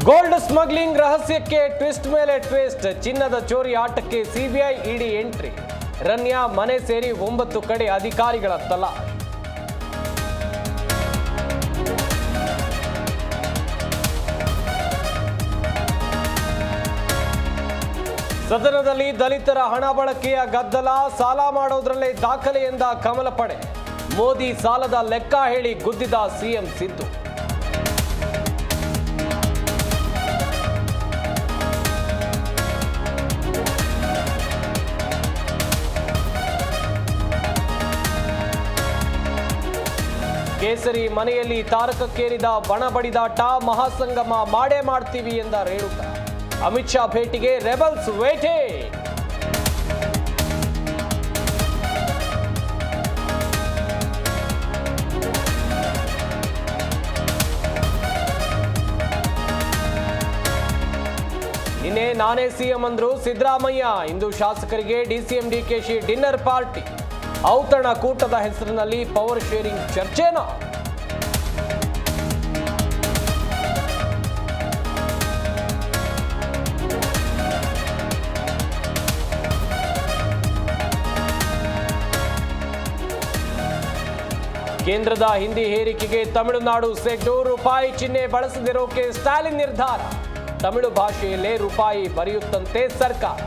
Gold smuggling ರಹಸ್ಯಕ್ಕೆ twist ಮೇಲೆ twist. ಚಿನ್ನದ ಚೋರಿ ಆಟಕ್ಕೆ ಸಿಬಿಐ ಇಡಿ ಎಂಟ್ರಿ. ರನ್ಯಾ ಮನೆ ಸೇರಿ 9 ಕಡೆ ಅಧಿಕಾರಿಗಳ ತಲಾಶ್. ಸದನದಲ್ಲಿ ದಲಿತರ ಹಣ ಬಳಕೆಯ ಗದ್ದಲ. ಸಾಲ ಮಾಡೋದ್ರಲ್ಲೇ ದಾಖಲೆ ಎಂದ ಕಮಲ ಪಡೆ. ಮೋದಿ ಸಾಲದ ಲೆಕ್ಕ ಹೇಳಿ ಗುದ್ದಿದ ಸಿಎಂ ಸಿದ್ದು. ಕೇಸರಿ ಮನೆಯಲ್ಲಿ ತಾರಕಕ್ಕೇರಿದ ಬಣ ಬಡಿದಾಟ. ಮಹಾಸಂಗಮ ಮಾಡೇ ಮಾಡ್ತೀವಿ ಎಂದ ರೇಣುಕಾ. ಅಮಿತ್ ಶಾ ಭೇಟಿಗೆ ರೆಬಲ್ಸ್ ವೇಟೆ. ನಿನ್ನೆ ನಾನೇ ಸಿಎಂ ಅಂದ್ರು ಸಿದ್ದರಾಮಯ್ಯ. ಇಂದು ಶಾಸಕರಿಗೆ ಡಿಸಿಎಂ ಡಿಕೆಶಿ ಡಿನ್ನರ್ ಪಾರ್ಟಿ. ಔತಣ ಕೂಟದ ಹೆಸರಿನಲ್ಲಿ ಪವರ್ ಶೇರಿಂಗ್ ಚರ್ಚೆನಾ? ಕೇಂದ್ರದ ಹಿಂದಿ ಹೇರಿಕೆಗೆ ತಮಿಳುನಾಡು ಸೆಡ್ಡು. ರೂಪಾಯಿ ಚಿಹ್ನೆ ಬಳಸದಿರೋಕೆ ಸ್ಟಾಲಿನ್ ನಿರ್ಧಾರ. ತಮಿಳು ಭಾಷೆಯಲ್ಲೇ ರೂಪಾಯಿ ಬರೆಯುತ್ತಂತೆ ಸರ್ಕಾರ.